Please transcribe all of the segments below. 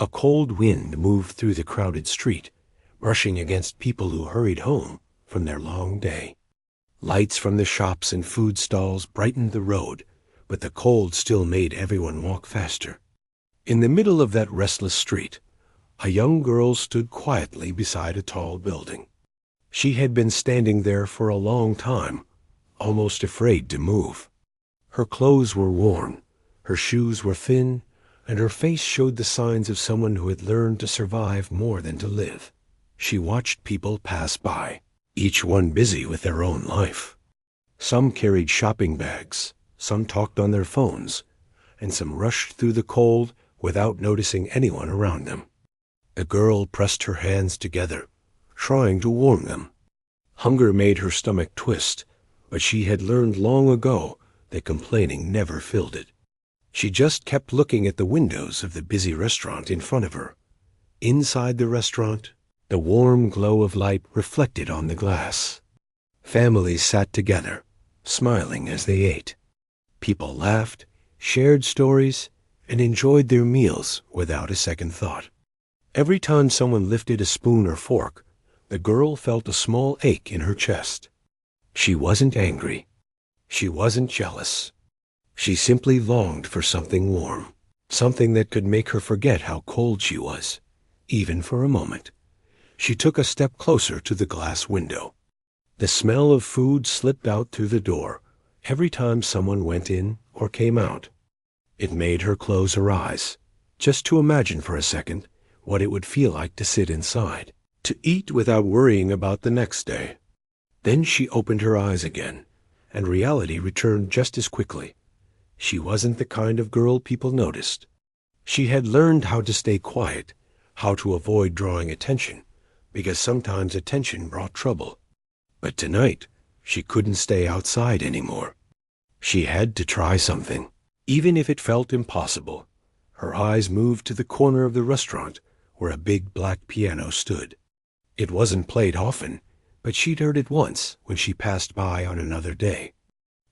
A cold wind moved through the crowded street, brushing against people who hurried home from their long day. Lights from the shops and food stalls brightened the road, but the cold still made everyone walk faster. In the middle of that restless street, a young girl stood quietly beside a tall building. She had been standing there for a long time, almost afraid to move. Her clothes were worn, her shoes were thin, and her face showed the signs of someone who had learned to survive more than to live. She watched people pass by, each one busy with their own life. Some carried shopping bags, some talked on their phones, and some rushed through the cold without noticing anyone around them. The girl pressed her hands together, trying to warm them. Hunger made her stomach twist, but she had learned long ago that complaining never filled it. She just kept looking at the windows of the busy restaurant in front of her. Inside the restaurant, the warm glow of light reflected on the glass. Families sat together, smiling as they ate. People laughed, shared stories, and enjoyed their meals without a second thought. Every time someone lifted a spoon or fork, the girl felt a small ache in her chest. She wasn't angry. She wasn't jealous. She simply longed for something warm, something that could make her forget how cold she was, even for a moment. She took a step closer to the glass window. The smell of food slipped out through the door every time someone went in or came out. It made her close her eyes, just to imagine for a second what it would feel like to sit inside, to eat without worrying about the next day. Then she opened her eyes again, and reality returned just as quickly. She wasn't the kind of girl people noticed. She had learned how to stay quiet, how to avoid drawing attention, because sometimes attention brought trouble. But tonight, she couldn't stay outside anymore. She had to try something, even if it felt impossible. Her eyes moved to the corner of the restaurant where a big black piano stood. It wasn't played often, but she'd heard it once when she passed by on another day.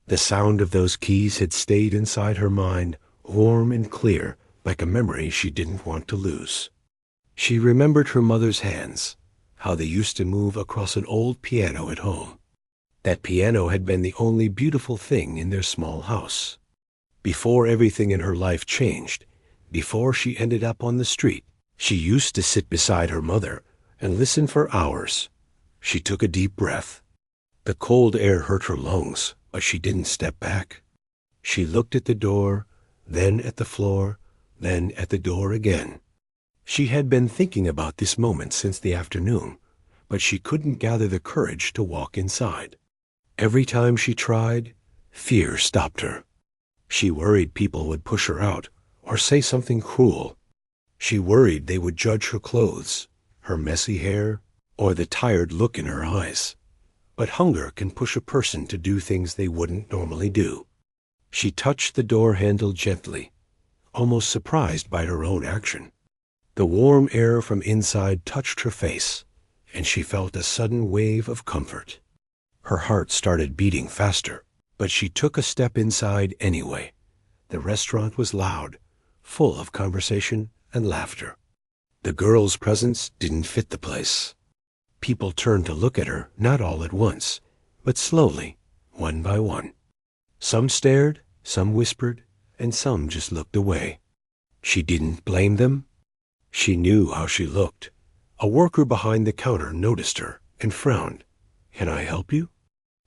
The sound of those keys had stayed inside her mind, warm and clear, like a memory she didn't want to lose. She remembered her mother's hands, how they used to move across an old piano at home. That piano had been the only beautiful thing in their small house. Before everything in her life changed, before she ended up on the street, she used to sit beside her mother and listen for hours. She took a deep breath. The cold air hurt her lungs, but she didn't step back. She looked at the door, then at the floor, then at the door again. She had been thinking about this moment since the afternoon, but she couldn't gather the courage to walk inside. Every time she tried, fear stopped her. She worried people would push her out or say something cruel. She worried they would judge her clothes, her messy hair, or the tired look in her eyes. But hunger can push a person to do things they wouldn't normally do. She touched the door handle gently, almost surprised by her own action. The warm air from inside touched her face, and she felt a sudden wave of comfort. Her heart started beating faster, but she took a step inside anyway. The restaurant was loud, full of conversation and laughter. The girl's presence didn't fit the place. People turned to look at her, not all at once, but slowly, one by one. Some stared, some whispered, and some just looked away. She didn't blame them. She knew how she looked. A worker behind the counter noticed her and frowned. "Can I help you?"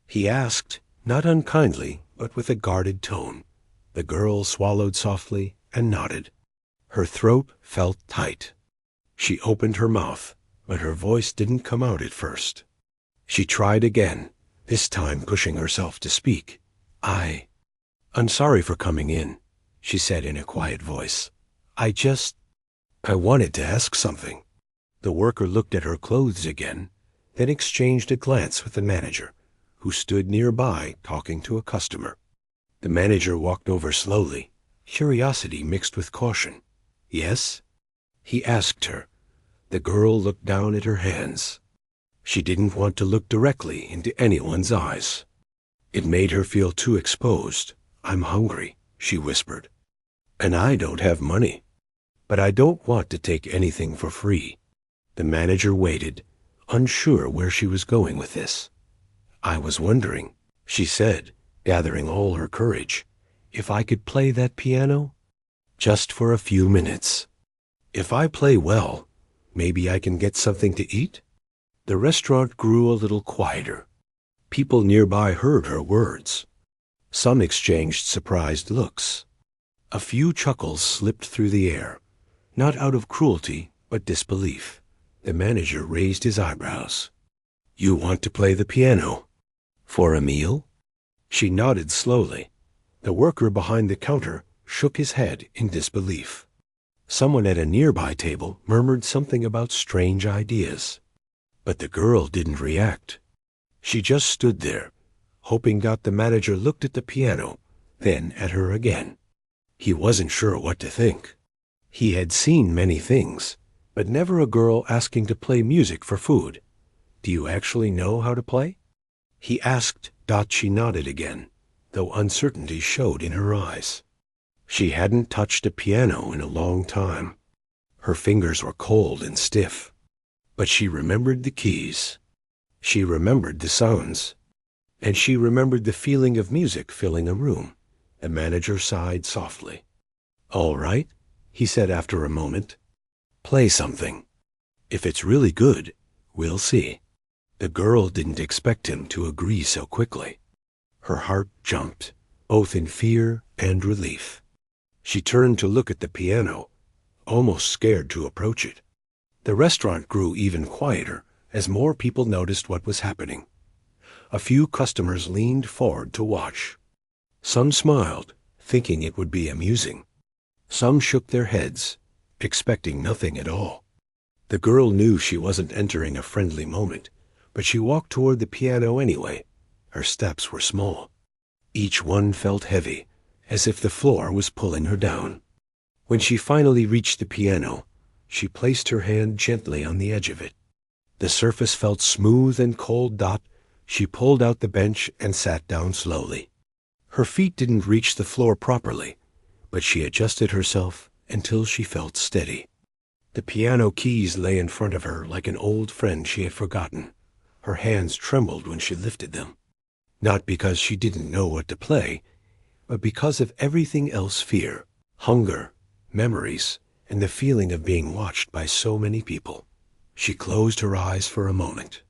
He asked, not unkindly, but with a guarded tone. The girl swallowed softly and nodded. Her throat felt tight. She opened her mouth, but her voice didn't come out at first. She tried again, this time pushing herself to speak. I'm sorry for coming in," she said in a quiet voice. I wanted to ask something." The worker looked at her clothes again, then exchanged a glance with the manager, who stood nearby talking to a customer. The manager walked over slowly, curiosity mixed with caution. "Yes?" he asked her. The girl looked down at her hands. She didn't want to look directly into anyone's eyes. It made her feel too exposed. "I'm hungry," she whispered. "And I don't have money." but I don't want to take anything for free. The manager waited, unsure where she was going with this. I was wondering, she said, gathering all her courage, if I could play that piano? Just for a few minutes. If I play well, maybe I can get something to eat? The restaurant grew a little quieter. People nearby heard her words. Some exchanged surprised looks. A few chuckles slipped through the air, not out of cruelty, but disbelief. The manager raised his eyebrows. You want to play the piano? For a meal? She nodded slowly. The worker behind the counter shook his head in disbelief. Someone at a nearby table murmured something about strange ideas. But the girl didn't react. She just stood there, hoping that the manager looked at the piano, then at her again. He wasn't sure what to think. He had seen many things, but never a girl asking to play music for food. Do you actually know how to play? He asked. She nodded again, though uncertainty showed in her eyes. She hadn't touched a piano in a long time. Her fingers were cold and stiff. But she remembered the keys. She remembered the sounds. And she remembered the feeling of music filling a room. The manager sighed softly. All right, he said after a moment. Play something. If it's really good, we'll see. The girl didn't expect him to agree so quickly. Her heart jumped, both in fear and relief. She turned to look at the piano, almost scared to approach it. The restaurant grew even quieter as more people noticed what was happening. A few customers leaned forward to watch. Some smiled, thinking it would be amusing. Some shook their heads, expecting nothing at all. The girl knew she wasn't entering a friendly moment, but she walked toward the piano anyway. Her steps were small. Each one felt heavy, as if the floor was pulling her down. When she finally reached the piano, she placed her hand gently on the edge of it. The surface felt smooth and cold. She pulled out the bench and sat down slowly. Her feet didn't reach the floor properly, but she adjusted herself until she felt steady. The piano keys lay in front of her like an old friend she had forgotten. Her hands trembled when she lifted them, not because she didn't know what to play, but because of everything else: fear, hunger, memories, and the feeling of being watched by so many people. She closed her eyes for a moment.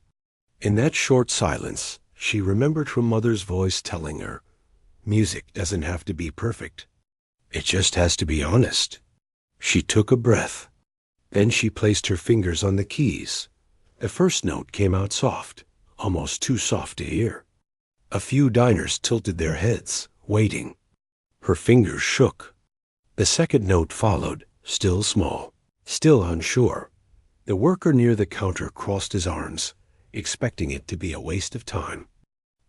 In that short silence, she remembered her mother's voice telling her, music doesn't have to be perfect. It just has to be honest. She took a breath. Then she placed her fingers on the keys. The first note came out soft, almost too soft to hear. A few diners tilted their heads, waiting. Her fingers shook. The second note followed, still small, still unsure. The worker near the counter crossed his arms, expecting it to be a waste of time.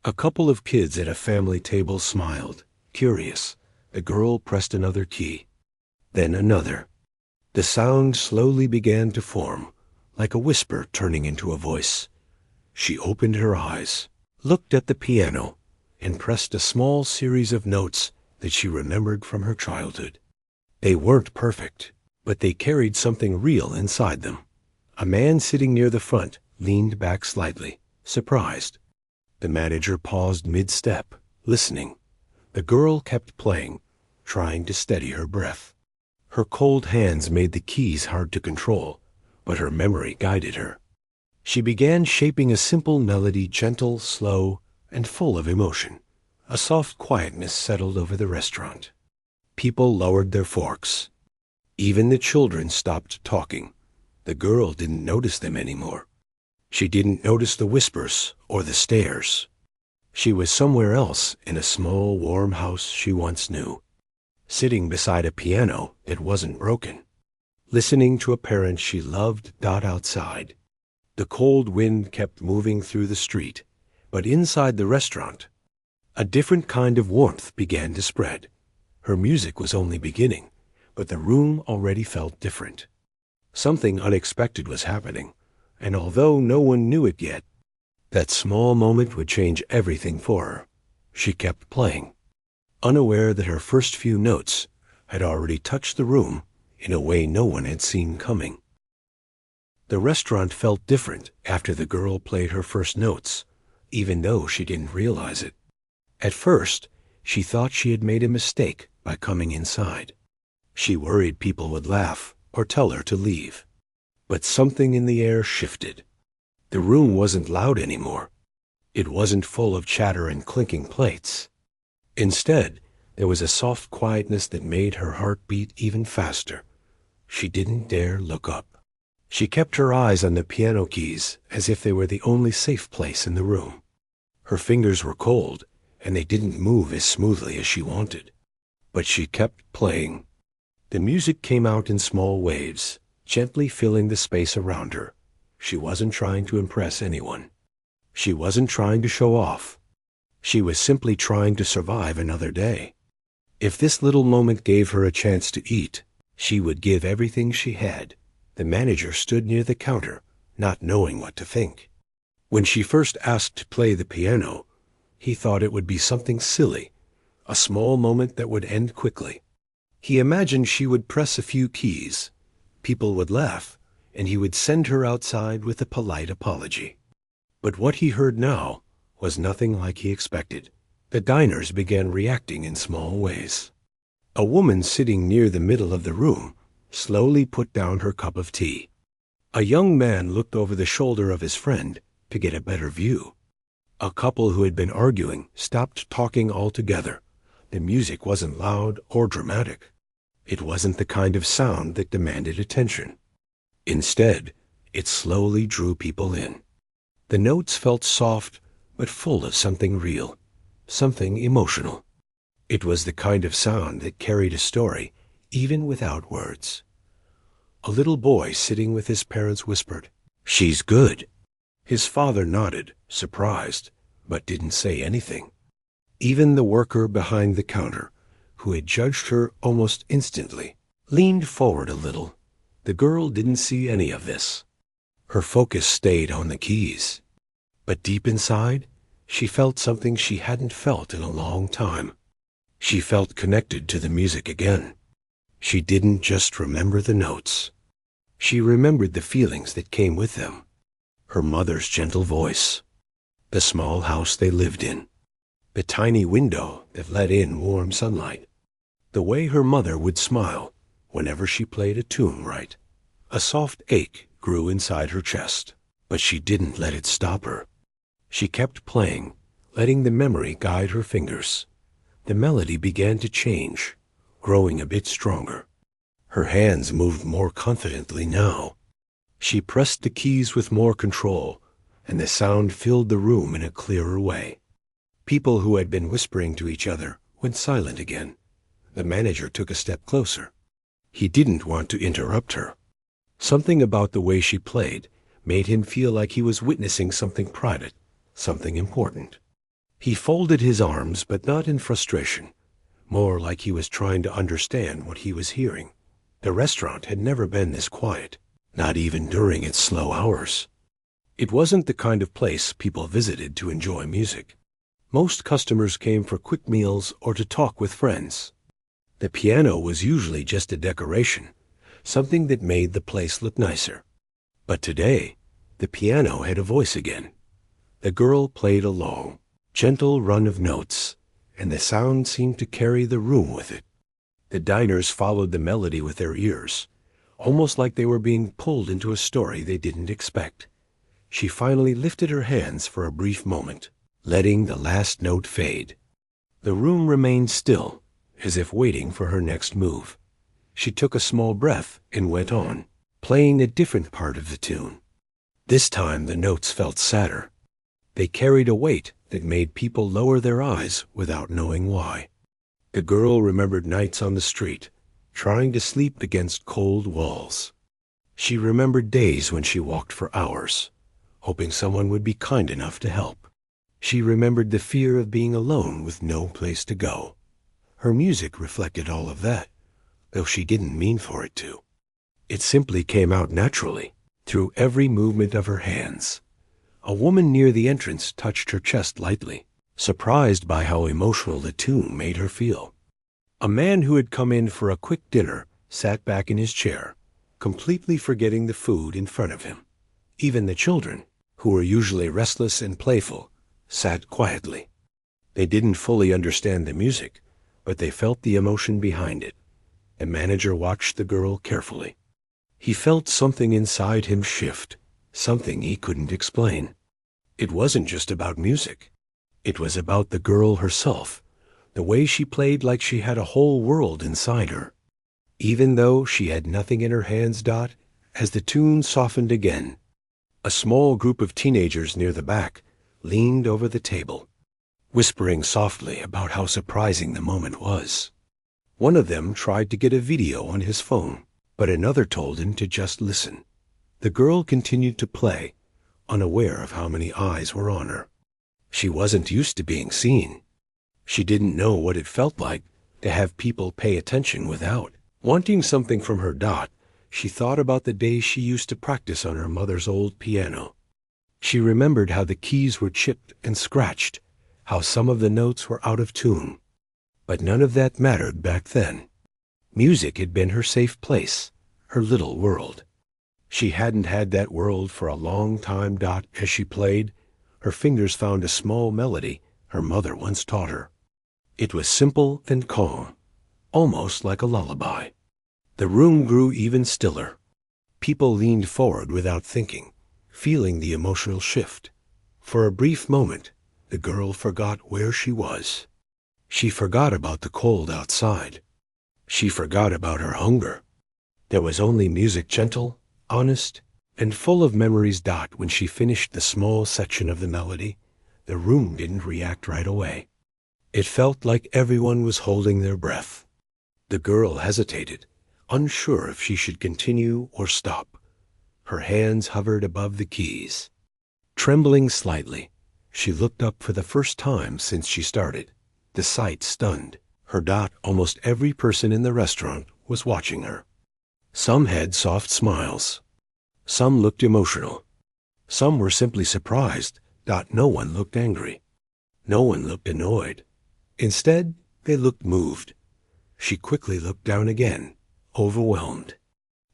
A couple of kids at a family table smiled, curious. The girl pressed another key, then another. The sound slowly began to form, like a whisper turning into a voice. She opened her eyes, looked at the piano, and pressed a small series of notes that she remembered from her childhood. They weren't perfect, but they carried something real inside them. A man sitting near the front leaned back slightly, surprised. The manager paused mid-step, listening. The girl kept playing, trying to steady her breath. Her cold hands made the keys hard to control, but her memory guided her. She began shaping a simple melody, gentle, slow, and full of emotion. A soft quietness settled over the restaurant. People lowered their forks. Even the children stopped talking. The girl didn't notice them anymore. She didn't notice the whispers or the stares. She was somewhere else in a small, warm house she once knew, sitting beside a piano that wasn't broken, listening to a parent she loved outside. The cold wind kept moving through the street, but inside the restaurant, a different kind of warmth began to spread. Her music was only beginning, but the room already felt different. Something unexpected was happening, and although no one knew it yet, that small moment would change everything for her. She kept playing, unaware that her first few notes had already touched the room in a way no one had seen coming. The restaurant felt different after the girl played her first notes, even though she didn't realize it. At first, she thought she had made a mistake by coming inside. She worried people would laugh or tell her to leave. But something in the air shifted. The room wasn't loud anymore. It wasn't full of chatter and clinking plates. Instead, there was a soft quietness that made her heart beat even faster. She didn't dare look up. She kept her eyes on the piano keys as if they were the only safe place in the room. Her fingers were cold, and they didn't move as smoothly as she wanted. But she kept playing. The music came out in small waves, gently filling the space around her. She wasn't trying to impress anyone. She wasn't trying to show off. She was simply trying to survive another day. If this little moment gave her a chance to eat, she would give everything she had. The manager stood near the counter, not knowing what to think. When she first asked to play the piano, he thought it would be something silly, a small moment that would end quickly. He imagined she would press a few keys, people would laugh, and he would send her outside with a polite apology. But what he heard now was nothing like he expected. The diners began reacting in small ways. A woman sitting near the middle of the room slowly put down her cup of tea. A young man looked over the shoulder of his friend to get a better view. A couple who had been arguing stopped talking altogether. The music wasn't loud or dramatic. It wasn't the kind of sound that demanded attention. Instead, it slowly drew people in. The notes felt soft, but full of something real, something emotional. It was the kind of sound that carried a story, even without words. A little boy sitting with his parents whispered, "She's good." His father nodded, surprised, but didn't say anything. Even the worker behind the counter, who had judged her almost instantly, leaned forward a little. The girl didn't see any of this. Her focus stayed on the keys. But deep inside, she felt something she hadn't felt in a long time. She felt connected to the music again. She didn't just remember the notes. She remembered the feelings that came with them. Her mother's gentle voice, the small house they lived in, the tiny window that let in warm sunlight, the way her mother would smile whenever she played a tune right. A soft ache grew inside her chest, but she didn't let it stop her. She kept playing, letting the memory guide her fingers. The melody began to change, growing a bit stronger. Her hands moved more confidently now. She pressed the keys with more control, and the sound filled the room in a clearer way. People who had been whispering to each other went silent again. The manager took a step closer. He didn't want to interrupt her. Something about the way she played made him feel like he was witnessing something private, something important. He folded his arms, but not in frustration, more like he was trying to understand what he was hearing. The restaurant had never been this quiet, not even during its slow hours. It wasn't the kind of place people visited to enjoy music. Most customers came for quick meals or to talk with friends. The piano was usually just a decoration, something that made the place look nicer. But today, the piano had a voice again. The girl played a long, gentle run of notes, and the sound seemed to carry the room with it. The diners followed the melody with their ears, almost like they were being pulled into a story they didn't expect. She finally lifted her hands for a brief moment, letting the last note fade. The room remained still, as if waiting for her next move. She took a small breath and went on, playing a different part of the tune. This time the notes felt sadder. They carried a weight that made people lower their eyes without knowing why. The girl remembered nights on the street, trying to sleep against cold walls. She remembered days when she walked for hours, hoping someone would be kind enough to help. She remembered the fear of being alone with no place to go. Her music reflected all of that, though she didn't mean for it to. It simply came out naturally, through every movement of her hands. A woman near the entrance touched her chest lightly, surprised by how emotional the tune made her feel. A man who had come in for a quick dinner sat back in his chair, completely forgetting the food in front of him. Even the children, who were usually restless and playful, sat quietly. They didn't fully understand the music, but they felt the emotion behind it. The manager watched the girl carefully. He felt something inside him shift, something he couldn't explain. It wasn't just about music. It was about the girl herself, the way she played like she had a whole world inside her. Even though she had nothing in her hands, as the tune softened again, a small group of teenagers near the back leaned over the table, whispering softly about how surprising the moment was. One of them tried to get a video on his phone, but another told him to just listen. The girl continued to play, unaware of how many eyes were on her. She wasn't used to being seen. She didn't know what it felt like to have people pay attention without. Wanting something from her, she thought about the days she used to practice on her mother's old piano. She remembered how the keys were chipped and scratched, how some of the notes were out of tune. But none of that mattered back then. Music had been her safe place, her little world. She hadn't had that world for a long time. As she played, her fingers found a small melody her mother once taught her. It was simple and calm, almost like a lullaby. The room grew even stiller. People leaned forward without thinking, feeling the emotional shift. For a brief moment, the girl forgot where she was. She forgot about the cold outside. She forgot about her hunger. There was only music, gentle, honest, and full of memories. When she finished the small section of the melody, the room didn't react right away. It felt like everyone was holding their breath. The girl hesitated, unsure if she should continue or stop. Her hands hovered above the keys. Trembling slightly, she looked up for the first time since she started. The sight stunned her. Almost every person in the restaurant was watching her. Some had soft smiles. Some looked emotional. Some were simply surprised. No one looked angry. No one looked annoyed. Instead, they looked moved. She quickly looked down again, overwhelmed.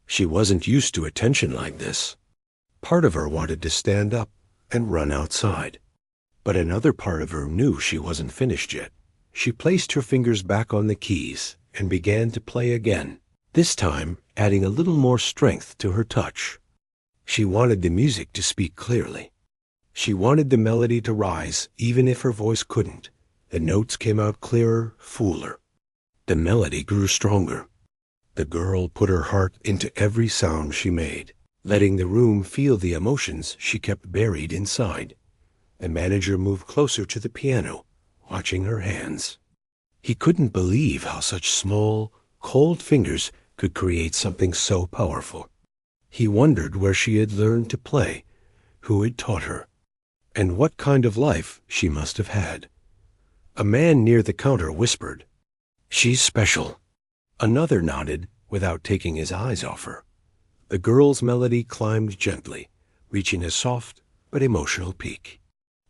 She wasn't used to attention like this. Part of her wanted to stand up and run outside. But another part of her knew she wasn't finished yet. She placed her fingers back on the keys and began to play again, this time adding a little more strength to her touch. She wanted the music to speak clearly. She wanted the melody to rise, even if her voice couldn't. The notes came out clearer, fuller. The melody grew stronger. The girl put her heart into every sound she made, letting the room feel the emotions she kept buried inside. The manager moved closer to the piano, watching her hands. He couldn't believe how such small, cold fingers could create something so powerful. He wondered where she had learned to play, who had taught her, and what kind of life she must have had. A man near the counter whispered, "She's special." Another nodded without taking his eyes off her. The girl's melody climbed gently, reaching a soft but emotional peak.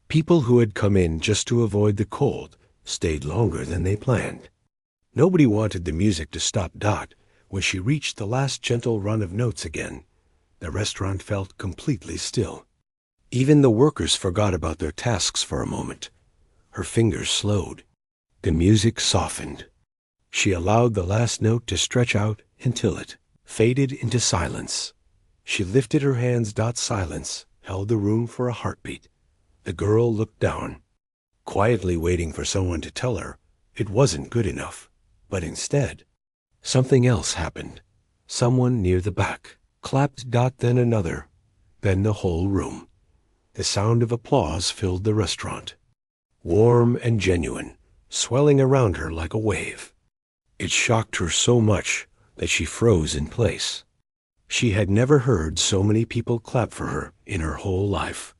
People who had come in just to avoid the cold stayed longer than they planned. Nobody wanted the music to stop. When she reached the last gentle run of notes again, the restaurant felt completely still. Even the workers forgot about their tasks for a moment. Her fingers slowed. The music softened. She allowed the last note to stretch out until it faded into silence. She lifted her hands. Silence held the room for a heartbeat. The girl looked down, quietly waiting for someone to tell her it wasn't good enough. But instead, something else happened. Someone near the back clapped. Then another, then the whole room. The sound of applause filled the restaurant, warm and genuine, swelling around her like a wave. It shocked her so much that she froze in place. She had never heard so many people clap for her in her whole life.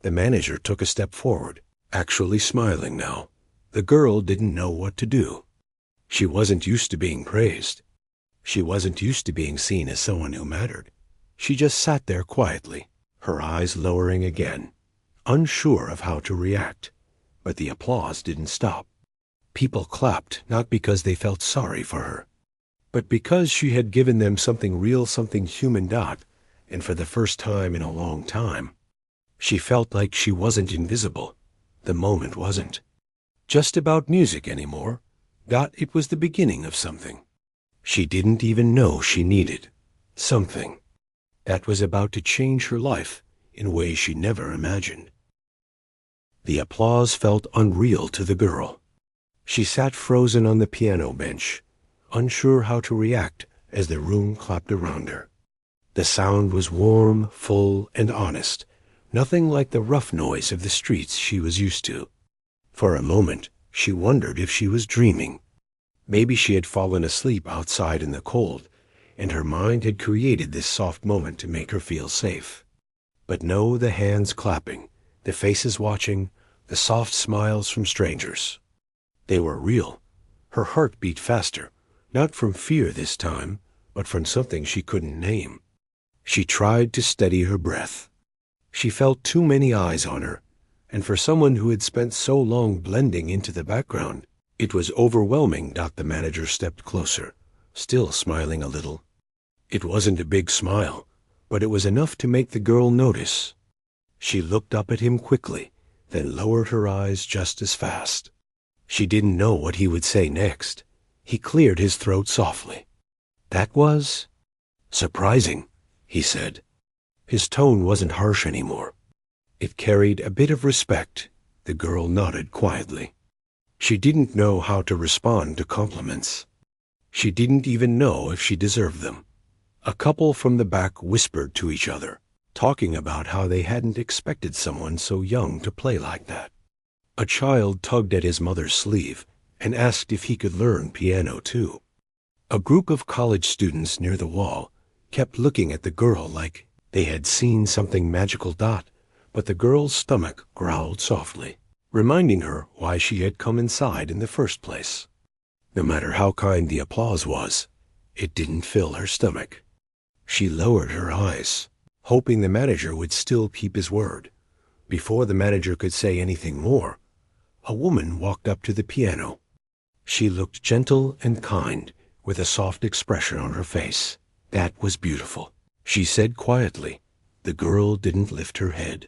The manager took a step forward, actually smiling now. The girl didn't know what to do. She wasn't used to being praised. She wasn't used to being seen as someone who mattered. She just sat there quietly, her eyes lowering again, unsure of how to react. But the applause didn't stop. People clapped not because they felt sorry for her, But because she had given them something real, something human, and for the first time in a long time, she felt like she wasn't invisible. The moment wasn't just about music anymore. It was the beginning of something she didn't even know she needed. Something that was about to change her life in ways she never imagined. The applause felt unreal to the girl. She sat frozen on the piano bench, unsure how to react as the room clapped around her. The sound was warm, full, and honest, nothing like the rough noise of the streets she was used to. For a moment, she wondered if she was dreaming. Maybe she had fallen asleep outside in the cold, and her mind had created this soft moment to make her feel safe. But no, the hands clapping, the faces watching, the soft smiles from strangers. They were real. Her heart beat faster, not from fear this time, but from something she couldn't name. She tried to steady her breath. She felt too many eyes on her, and for someone who had spent so long blending into the background, it was overwhelming. The manager stepped closer, still smiling a little. It wasn't a big smile, but it was enough to make the girl notice. She looked up at him quickly, then lowered her eyes just as fast. She didn't know what he would say next. He cleared his throat softly. "That was surprising," he said. His tone wasn't harsh anymore. It carried a bit of respect. The girl nodded quietly. She didn't know how to respond to compliments. She didn't even know if she deserved them. A couple from the back whispered to each other, talking about how they hadn't expected someone so young to play like that. A child tugged at his mother's sleeve and asked if he could learn piano too. A group of college students near the wall kept looking at the girl like they had seen something magical. But the girl's stomach growled softly, reminding her why she had come inside in the first place. No matter how kind the applause was, it didn't fill her stomach. She lowered her eyes, hoping the manager would still keep his word. Before the manager could say anything more, a woman walked up to the piano. She looked gentle and kind, with a soft expression on her face. "That was beautiful," she said quietly. The girl didn't lift her head.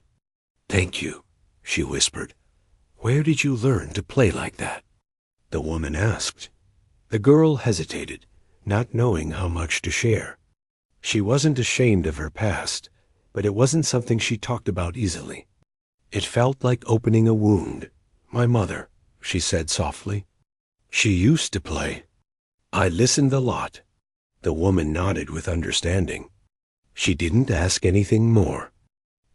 "Thank you," she whispered. "Where did you learn to play like that?" the woman asked. The girl hesitated, not knowing how much to share. She wasn't ashamed of her past, but it wasn't something she talked about easily. It felt like opening a wound. "My mother," she said softly. "She used to play. I listened a lot." The woman nodded with understanding. She didn't ask anything more.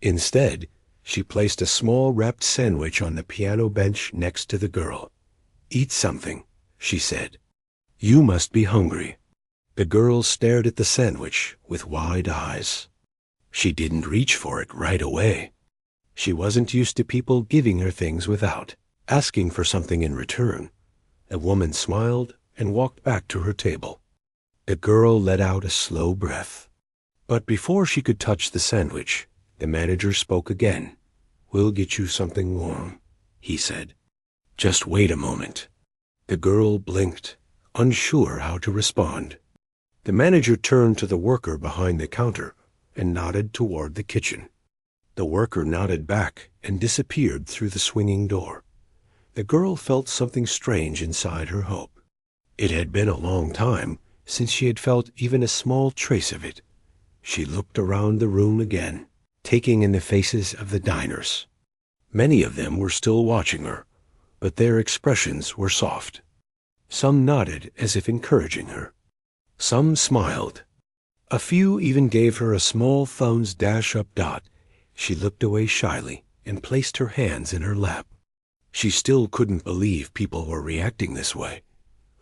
Instead, she placed a small wrapped sandwich on the piano bench next to the girl. "Eat something," she said. "You must be hungry." The girl stared at the sandwich with wide eyes. She didn't reach for it right away. She wasn't used to people giving her things without asking for something in return. The woman smiled and walked back to her table. The girl let out a slow breath. But before she could touch the sandwich, the manager spoke again. "We'll get you something warm," he said. "Just wait a moment." The girl blinked, unsure how to respond. The manager turned to the worker behind the counter and nodded toward the kitchen. The worker nodded back and disappeared through the swinging door. The girl felt something strange inside her hope. It had been a long time since she had felt even a small trace of it. She looked around the room again, taking in the faces of the diners. Many of them were still watching her, but their expressions were soft. Some nodded as if encouraging her. Some smiled. A few even gave her a small thumbs up. She looked away shyly and placed her hands in her lap. She still couldn't believe people were reacting this way.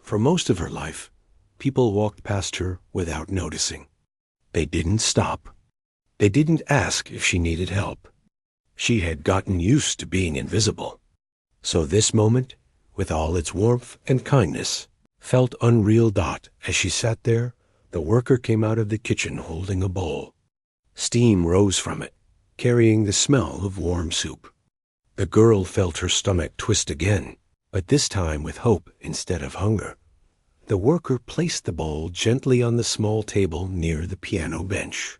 For most of her life, people walked past her without noticing. They didn't stop. They didn't ask if she needed help. She had gotten used to being invisible. So this moment, with all its warmth and kindness, felt unreal. As she sat there, the worker came out of the kitchen holding a bowl. Steam rose from it, carrying the smell of warm soup. The girl felt her stomach twist again, but this time with hope instead of hunger. The worker placed the bowl gently on the small table near the piano bench.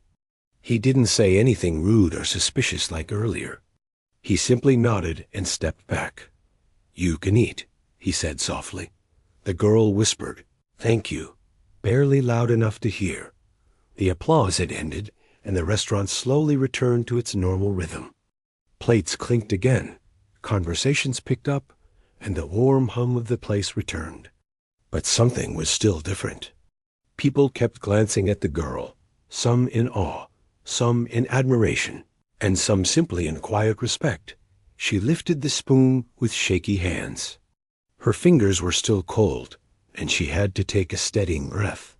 He didn't say anything rude or suspicious like earlier. He simply nodded and stepped back. "You can eat," he said softly. The girl whispered, "Thank you," barely loud enough to hear. The applause had ended, and the restaurant slowly returned to its normal rhythm. Plates clinked again, conversations picked up, and the warm hum of the place returned. But something was still different. People kept glancing at the girl, some in awe, some in admiration, and some simply in quiet respect. She lifted the spoon with shaky hands. Her fingers were still cold, and she had to take a steadying breath.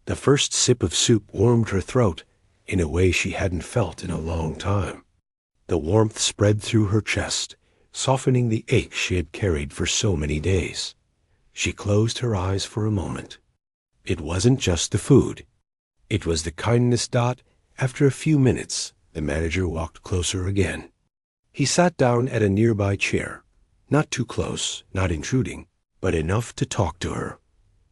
The first sip of soup warmed her throat in a way she hadn't felt in a long time. The warmth spread through her chest, softening the ache she had carried for so many days. She closed her eyes for a moment. It wasn't just the food. It was the kindness. After a few minutes, the manager walked closer again. He sat down at a nearby chair, not too close, not intruding, but enough to talk to her.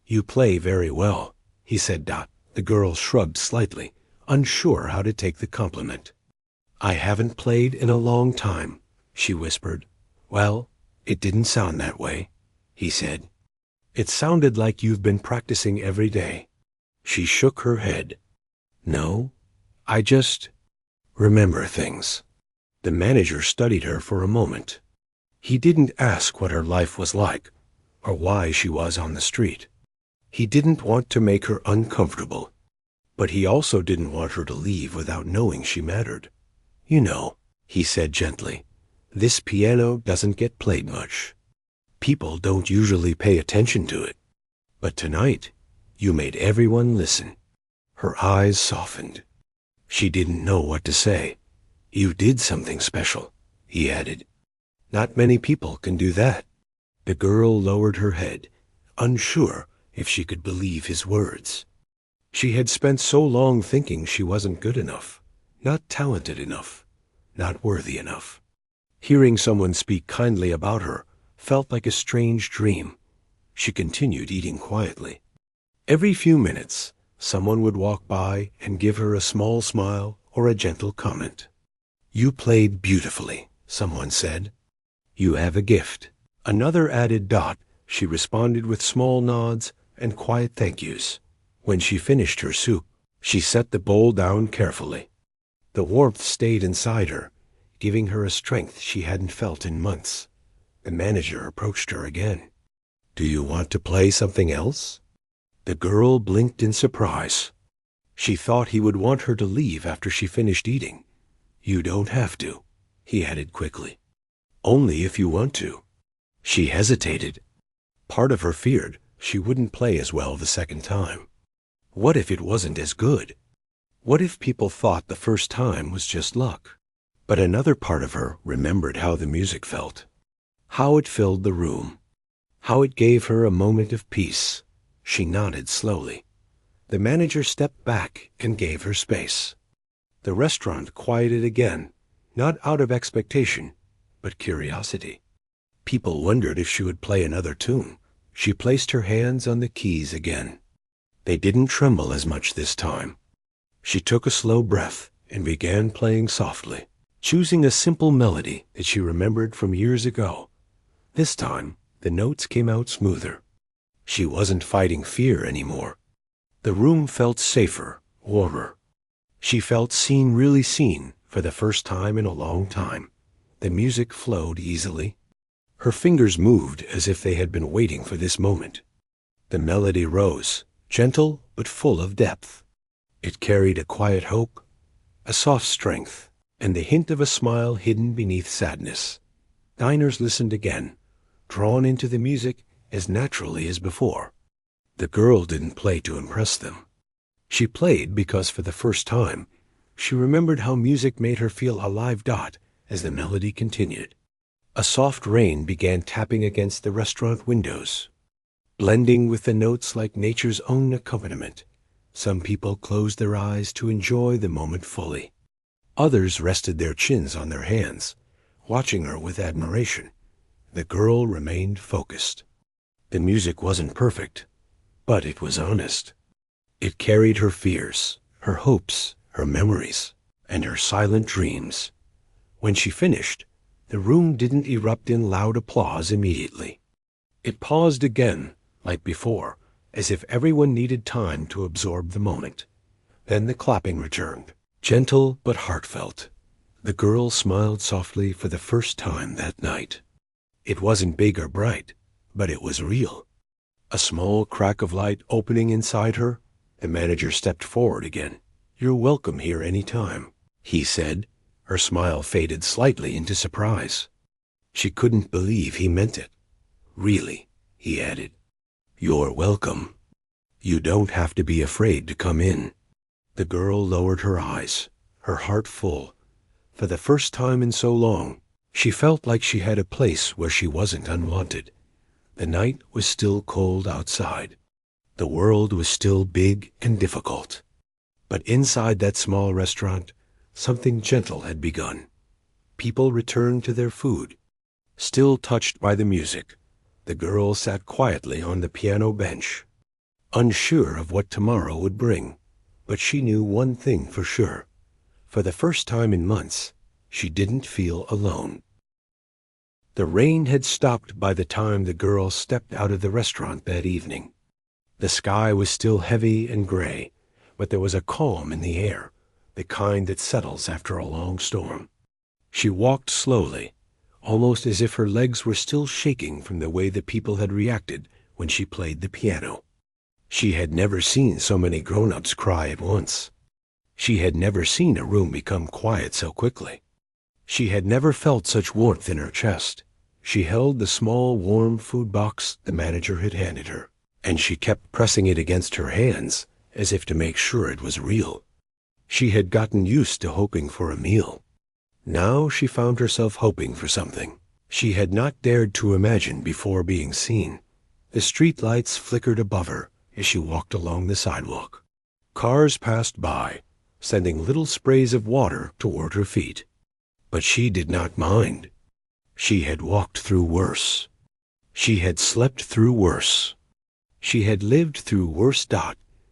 "You play very well," he said. The girl shrugged slightly, unsure how to take the compliment. "I haven't played in a long time," she whispered. "Well, it didn't sound that way," he said. "It sounded like you've been practicing every day." She shook her head. "No, I just remember things." The manager studied her for a moment. He didn't ask what her life was like, or why she was on the street. He didn't want to make her uncomfortable, but he also didn't want her to leave without knowing she mattered. "You know," he said gently, "this piano doesn't get played much. People don't usually pay attention to it. But tonight, you made everyone listen." Her eyes softened. She didn't know what to say. "You did something special," he added. "Not many people can do that." The girl lowered her head, unsure if she could believe his words. She had spent so long thinking she wasn't good enough, not talented enough, not worthy enough. Hearing someone speak kindly about her felt like a strange dream. She continued eating quietly. Every few minutes, someone would walk by and give her a small smile or a gentle comment. "You played beautifully," someone said. "You have a gift." Another added. She responded with small nods and quiet thank yous. When she finished her soup, she set the bowl down carefully. The warmth stayed inside her, giving her a strength she hadn't felt in months. The manager approached her again. "Do you want to play something else?" The girl blinked in surprise. She thought he would want her to leave after she finished eating. "You don't have to," he added quickly. "Only if you want to." She hesitated. Part of her feared she wouldn't play as well the second time. What if it wasn't as good? What if people thought the first time was just luck? But another part of her remembered how the music felt, how it filled the room, how it gave her a moment of peace. She nodded slowly. The manager stepped back and gave her space. The restaurant quieted again, not out of expectation, but curiosity. People wondered if she would play another tune. She placed her hands on the keys again. They didn't tremble as much this time. She took a slow breath and began playing softly, choosing a simple melody that she remembered from years ago. This time, the notes came out smoother. She wasn't fighting fear anymore. The room felt safer, warmer. She felt seen, really seen, for the first time in a long time. The music flowed easily. Her fingers moved as if they had been waiting for this moment. The melody rose, gentle but full of depth. It carried a quiet hope, a soft strength, and the hint of a smile hidden beneath sadness. Diners listened again, drawn into the music as naturally as before. The girl didn't play to impress them. She played because for the first time, she remembered how music made her feel alive. As the melody continued, a soft rain began tapping against the restaurant windows, blending with the notes like nature's own accompaniment. Some people closed their eyes to enjoy the moment fully. Others rested their chins on their hands, watching her with admiration. The girl remained focused. The music wasn't perfect, but it was honest. It carried her fears, her hopes, her memories, and her silent dreams. When she finished, the room didn't erupt in loud applause immediately. It paused again, like before, as if everyone needed time to absorb the moment. Then the clapping returned, gentle but heartfelt. The girl smiled softly for the first time that night. It wasn't big or bright, but it was real. A small crack of light opening inside her, the manager stepped forward again. "You're welcome here any time," he said. Her smile faded slightly into surprise. She couldn't believe he meant it. "Really," he added, "you're welcome. You don't have to be afraid to come in." The girl lowered her eyes, her heart full. For the first time in so long, she felt like she had a place where she wasn't unwanted. The night was still cold outside. The world was still big and difficult. But inside that small restaurant, something gentle had begun. People returned to their food. Still touched by the music, the girl sat quietly on the piano bench, unsure of what tomorrow would bring. But she knew one thing for sure. For the first time in months, she didn't feel alone. The rain had stopped by the time the girl stepped out of the restaurant that evening. The sky was still heavy and gray, but there was a calm in the air, the kind that settles after a long storm. She walked slowly, almost as if her legs were still shaking from the way the people had reacted when she played the piano. She had never seen so many grown-ups cry at once. She had never seen a room become quiet so quickly. She had never felt such warmth in her chest. She held the small, warm food box the manager had handed her, and she kept pressing it against her hands as if to make sure it was real. She had gotten used to hoping for a meal. Now she found herself hoping for something she had not dared to imagine before being seen. The street lights flickered above her as she walked along the sidewalk. Cars passed by, sending little sprays of water toward her feet. But she did not mind. She had walked through worse. She had slept through worse. She had lived through worse.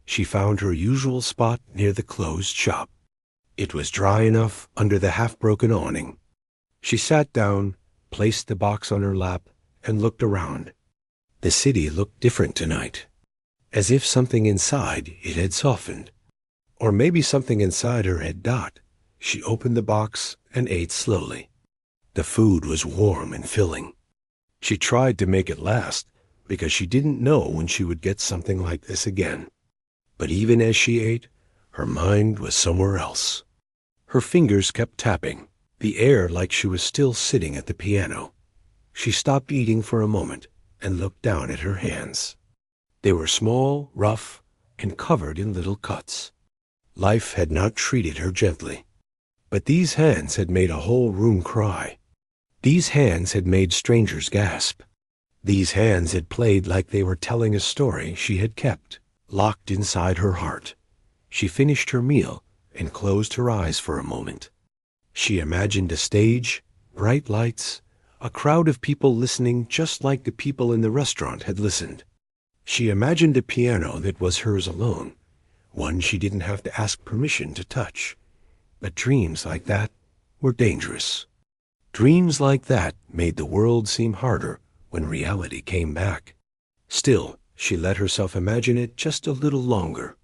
She found her usual spot near the closed shop. It was dry enough under the half-broken awning. She sat down, placed the box on her lap, and looked around. The city looked different tonight, as if something inside it had softened. Or maybe something inside her had died. She opened the box and ate slowly. The food was warm and filling. She tried to make it last, because she didn't know when she would get something like this again. But even as she ate, her mind was somewhere else. Her fingers kept tapping, the air like she was still sitting at the piano. She stopped eating for a moment and looked down at her hands. They were small, rough, and covered in little cuts. Life had not treated her gently. But these hands had made a whole room cry. These hands had made strangers gasp. These hands had played like they were telling a story she had kept, locked inside her heart. She finished her meal and closed her eyes for a moment. She imagined a stage, bright lights, a crowd of people listening just like the people in the restaurant had listened. She imagined a piano that was hers alone, one she didn't have to ask permission to touch. But dreams like that were dangerous. Dreams like that made the world seem harder when reality came back. Still, she let herself imagine it just a little longer.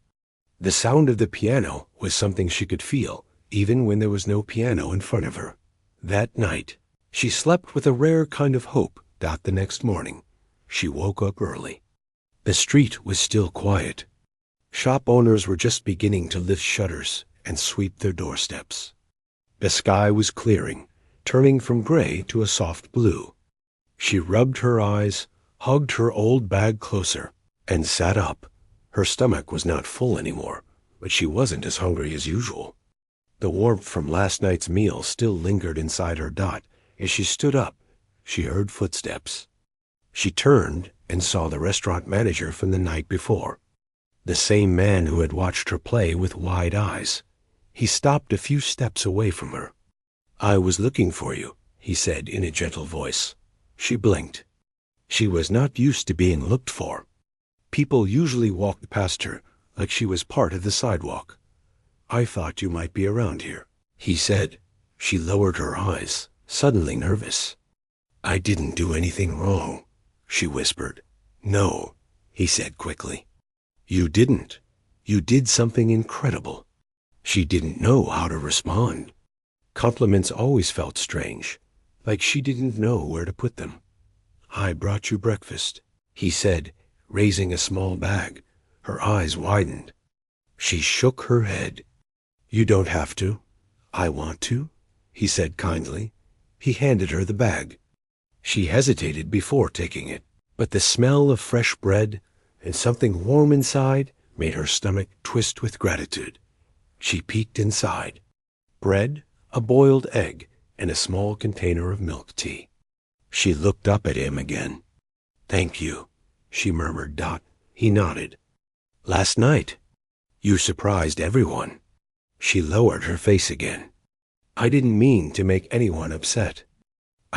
The sound of the piano was something she could feel, even when there was no piano in front of her. That night, she slept with a rare kind of hope. The next morning, she woke up early. The street was still quiet. Shop owners were just beginning to lift shutters and sweep their doorsteps. The sky was clearing, turning from gray to a soft blue. She rubbed her eyes, hugged her old bag closer, and sat up. Her stomach was not full anymore, but she wasn't as hungry as usual. The warmth from last night's meal still lingered inside her. As she stood up, she heard footsteps. She turned and saw the restaurant manager from the night before, the same man who had watched her play with wide eyes. He stopped a few steps away from her. "I was looking for you," he said in a gentle voice. She blinked. She was not used to being looked for. People usually walked past her like she was part of the sidewalk. "I thought you might be around here," he said. She lowered her eyes, suddenly nervous. "I didn't do anything wrong," she whispered. "No," he said quickly. "You didn't. You did something incredible." She didn't know how to respond. Compliments always felt strange, like she didn't know where to put them. "I brought you breakfast," he said, raising a small bag. Her eyes widened. She shook her head. "You don't have to. I want to," he said kindly. He handed her the bag. She hesitated before taking it, but the smell of fresh bread and something warm inside made her stomach twist with gratitude. She peeked inside. Bread, a boiled egg, and a small container of milk tea. She looked up at him again. "Thank you," she murmured. He nodded. "Last night, you surprised everyone." She lowered her face again. "I didn't mean to make anyone upset.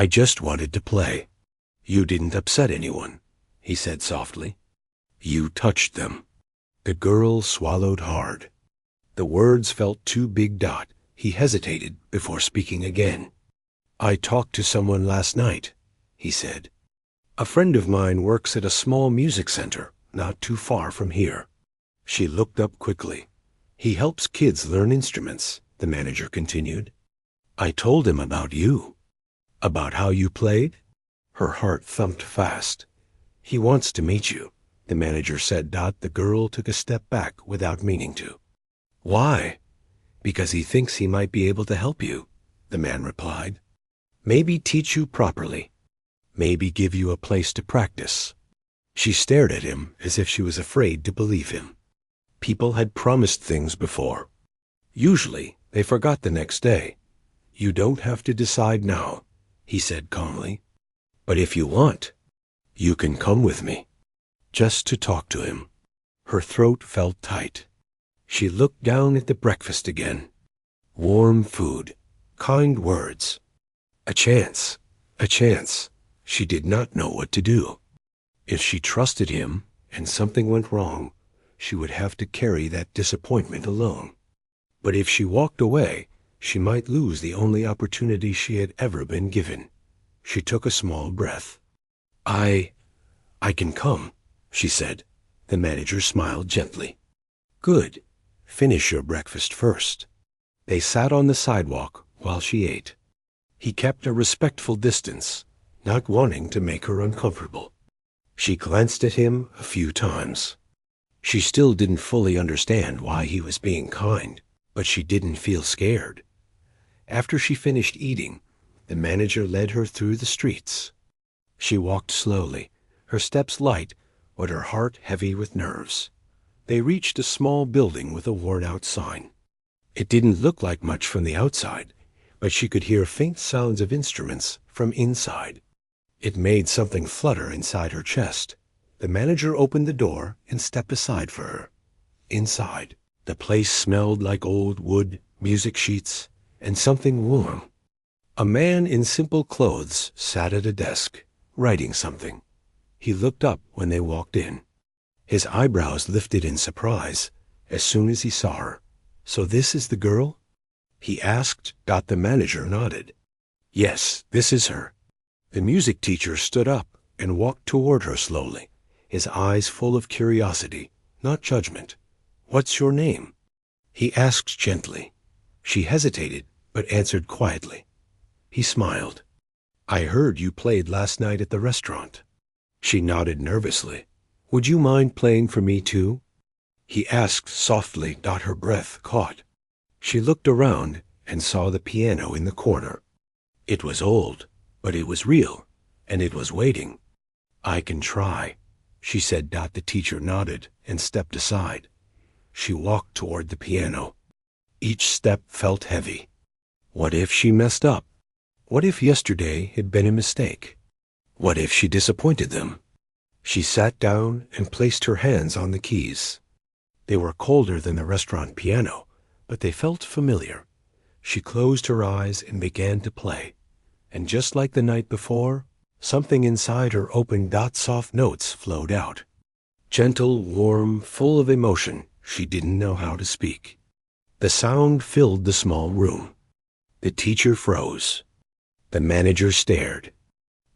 I just wanted to play." "You didn't upset anyone," he said softly. "You touched them." The girl swallowed hard. The words felt too big. He hesitated before speaking again. "I talked to someone last night," he said. "A friend of mine works at a small music center not too far from here." She looked up quickly. "He helps kids learn instruments," the manager continued. "I told him about you." "About how you played?" Her heart thumped fast. "He wants to meet you," the manager said. The girl took a step back without meaning to. "Why?" "Because he thinks he might be able to help you," the man replied. "Maybe teach you properly. Maybe give you a place to practice." She stared at him as if she was afraid to believe him. People had promised things before. Usually, they forgot the next day. "You don't have to decide now," he said calmly. "But if you want, you can come with me." Just to talk to him. Her throat felt tight. She looked down at the breakfast again. Warm food, kind words. A chance. She did not know what to do. If she trusted him and something went wrong, she would have to carry that disappointment alone. But if she walked away, she might lose the only opportunity she had ever been given. She took a small breath. I can come," she said. The manager smiled gently. "Good. Finish your breakfast first." They sat on the sidewalk while she ate. He kept a respectful distance, not wanting to make her uncomfortable. She glanced at him a few times. She still didn't fully understand why he was being kind, but she didn't feel scared. After she finished eating, the manager led her through the streets. She walked slowly, her steps light, but her heart heavy with nerves. They reached a small building with a worn-out sign. It didn't look like much from the outside, but she could hear faint sounds of instruments from inside. It made something flutter inside her chest. The manager opened the door and stepped aside for her. Inside, the place smelled like old wood, music sheets, and something warm. A man in simple clothes sat at a desk, writing something. He looked up when they walked in. His eyebrows lifted in surprise as soon as he saw her. "So this is the girl?" he asked. The manager nodded. "Yes, this is her." The music teacher stood up and walked toward her slowly, his eyes full of curiosity, not judgment. "What's your name?" he asked gently. She hesitated, but answered quietly. He smiled. "I heard you played last night at the restaurant." She nodded nervously. "Would you mind playing for me too?" he asked softly. Her breath caught. She looked around and saw the piano in the corner. It was old, but it was real, and it was waiting. "I can try," she said. The teacher nodded and stepped aside. She walked toward the piano. Each step felt heavy. What if she messed up? What if yesterday had been a mistake? What if she disappointed them? She sat down and placed her hands on the keys. They were colder than the restaurant piano, but they felt familiar. She closed her eyes and began to play. And just like the night before, something inside her opened. Soft notes flowed out. Gentle, warm, full of emotion, she didn't know how to speak. The sound filled the small room. The teacher froze. The manager stared.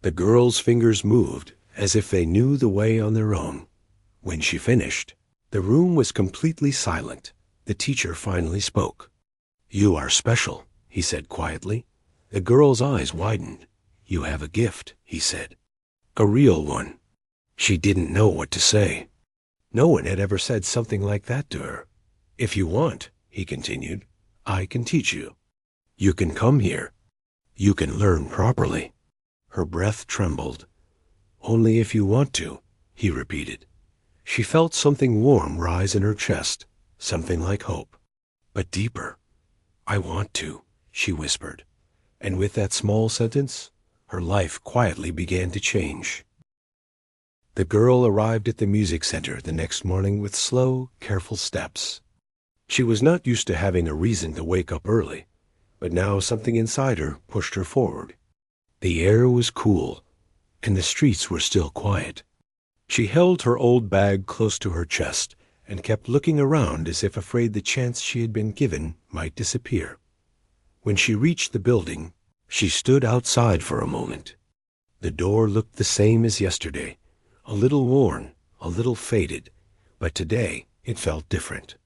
The girls' fingers moved as if they knew the way on their own. When she finished, the room was completely silent. The teacher finally spoke. "You are special," he said quietly. The girl's eyes widened. "You have a gift," he said. "A real one." She didn't know what to say. No one had ever said something like that to her. "If you want," he continued, "I can teach you. You can come here. You can learn properly." Her breath trembled. "Only if you want to," he repeated. She felt something warm rise in her chest, something like hope, but deeper. "I want to," she whispered. And with that small sentence, her life quietly began to change. The girl arrived at the music center the next morning with slow, careful steps. She was not used to having a reason to wake up early, but now something inside her pushed her forward. The air was cool, and the streets were still quiet. She held her old bag close to her chest and kept looking around as if afraid the chance she had been given might disappear. When she reached the building, she stood outside for a moment. The door looked the same as yesterday, a little worn, a little faded, but today it felt different.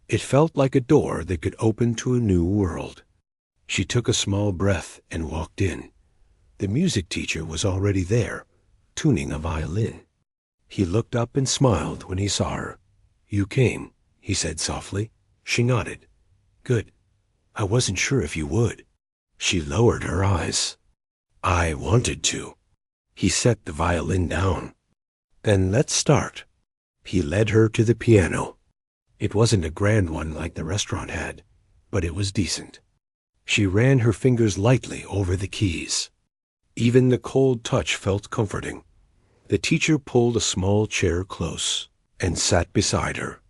It felt like a door that could open to a new world. She took a small breath and walked in. The music teacher was already there, tuning a violin. He looked up and smiled when he saw her. "You came," he said softly. She nodded. "Good. I wasn't sure if you would." She lowered her eyes. "I wanted to." He set the violin down. "Then let's start." He led her to the piano. It wasn't a grand one like the restaurant had, but it was decent. She ran her fingers lightly over the keys. Even the cold touch felt comforting. The teacher pulled a small chair close and sat beside her.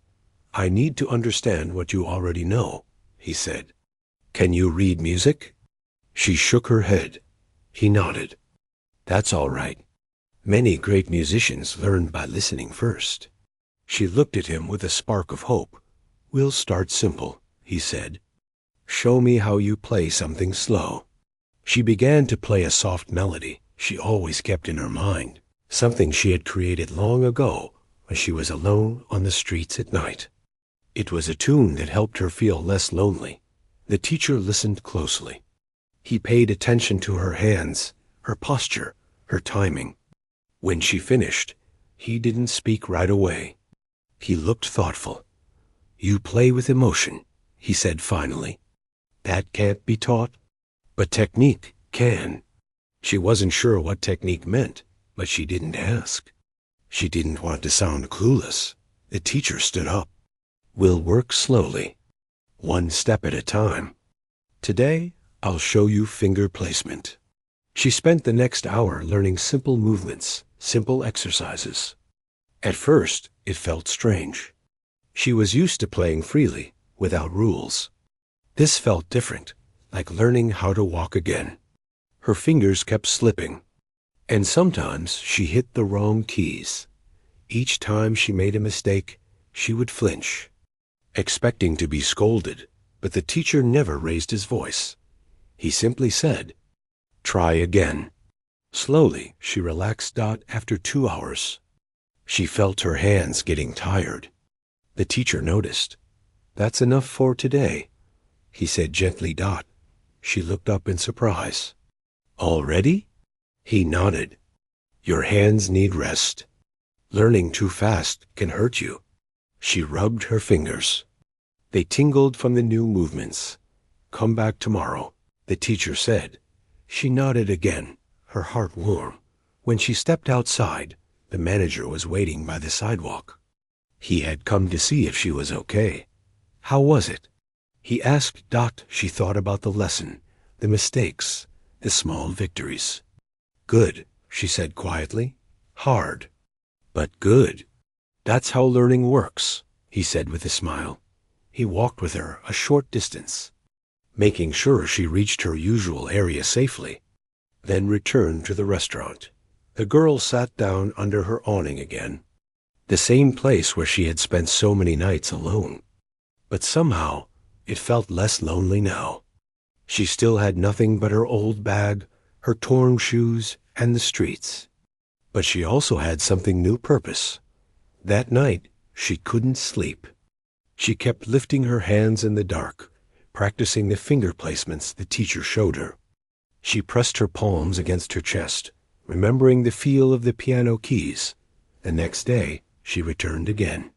"I need to understand what you already know," he said. "Can you read music?" She shook her head. He nodded. "That's all right. Many great musicians learn by listening first." She looked at him with a spark of hope. "We'll start simple," he said. "Show me how you play something slow." She began to play a soft melody she always kept in her mind, something she had created long ago when she was alone on the streets at night. It was a tune that helped her feel less lonely. The teacher listened closely. He paid attention to her hands, her posture, her timing. When she finished, he didn't speak right away. He looked thoughtful. "You play with emotion," he said finally. "That can't be taught, but technique can." She wasn't sure what technique meant, but she didn't ask. She didn't want to sound clueless. The teacher stood up. "We'll work slowly, one step at a time. Today, I'll show you finger placement." She spent the next hour learning simple movements, simple exercises. At first, it felt strange. She was used to playing freely, without rules. This felt different, like learning how to walk again. Her fingers kept slipping, and sometimes she hit the wrong keys. Each time she made a mistake, she would flinch, expecting to be scolded, but the teacher never raised his voice. He simply said, "Try again." Slowly, she relaxed after 2 hours. She felt her hands getting tired. The teacher noticed. "That's enough for today," he said gently. She looked up in surprise. "Already?" He nodded. "Your hands need rest. Learning too fast can hurt you." She rubbed her fingers. They tingled from the new movements. "Come back tomorrow," the teacher said. She nodded again, her heart warm. When she stepped outside, the manager was waiting by the sidewalk. He had come to see if she was okay. How was it? He asked. She thought about the lesson, the mistakes, the small victories. "Good," she said quietly. "Hard, but good. That's how learning works," he said with a smile. He walked with her a short distance, making sure she reached her usual area safely, then returned to the restaurant. The girl sat down under her awning again. the same place where she had spent so many nights alone. But somehow, it felt less lonely now. She still had nothing but her old bag, her torn shoes, and the streets. But she also had something new purpose. That night, she couldn't sleep. She kept lifting her hands in the dark, practicing the finger placements the teacher showed her. She pressed her palms against her chest, remembering the feel of the piano keys. The next day, she returned again.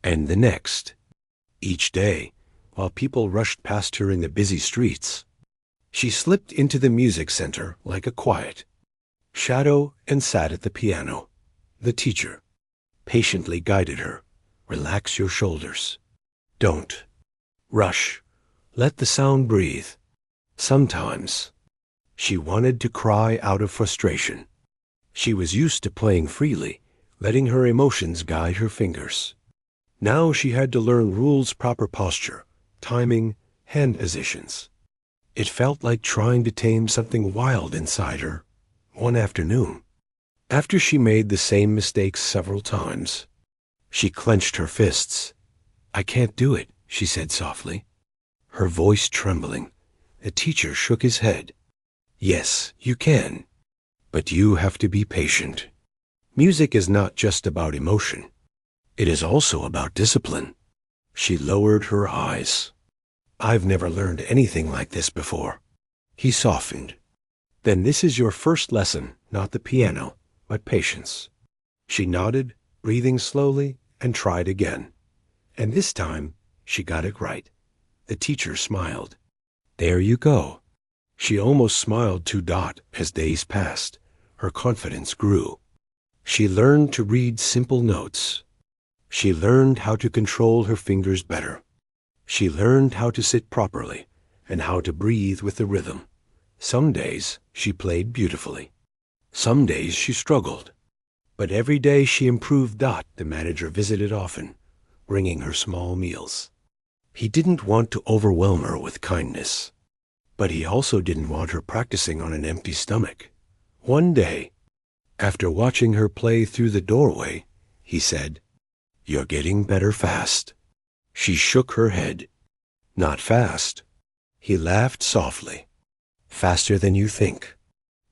And the next. Each day, while people rushed past her in the busy streets, she slipped into the music center like a quiet shadow and sat at the piano. The teacher patiently guided her. Relax your shoulders. Don't rush. Let the sound breathe. Sometimes she wanted to cry out of frustration. She was used to playing freely, letting her emotions guide her fingers. Now she had to learn rules, proper posture, timing, hand positions. It felt like trying to tame something wild inside her. One afternoon, after she made the same mistakes several times, she clenched her fists. "I can't do it," she said softly, her voice trembling. The teacher shook his head. "Yes, you can, but you have to be patient. Music is not just about emotion. It is also about discipline." She lowered her eyes. "I've never learned anything like this before." He softened. "Then this is your first lesson, not the piano, but patience." She nodded, breathing slowly, and tried again. And this time, she got it right. The teacher smiled. "There you go." She almost smiled to Dot as days passed. Her confidence grew. She learned to read simple notes. She learned how to control her fingers better. She learned how to sit properly and how to breathe with the rhythm. Some days she played beautifully. Some days she struggled. But every day she improved. Dot, the manager, visited often, bringing her small meals. He didn't want to overwhelm her with kindness, but he also didn't want her practicing on an empty stomach. One day, after watching her play through the doorway, he said, "You're getting better fast." She shook her head. "Not fast." He laughed softly. "Faster than you think."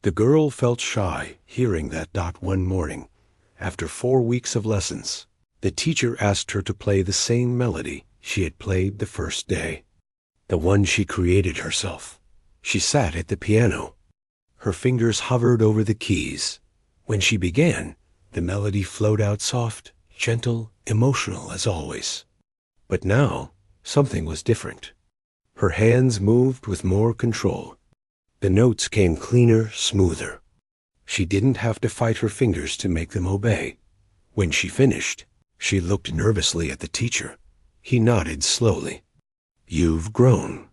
The girl felt shy hearing that. Dot, one morning, after 4 weeks of lessons, the teacher asked her to play the same melody she had played the first day, the one she created herself. She sat at the piano. Her fingers hovered over the keys. When she began, the melody flowed out soft, gentle, emotional as always. But now, something was different. Her hands moved with more control. The notes came cleaner, smoother. She didn't have to fight her fingers to make them obey. When she finished, she looked nervously at the teacher. He nodded slowly. "You've grown."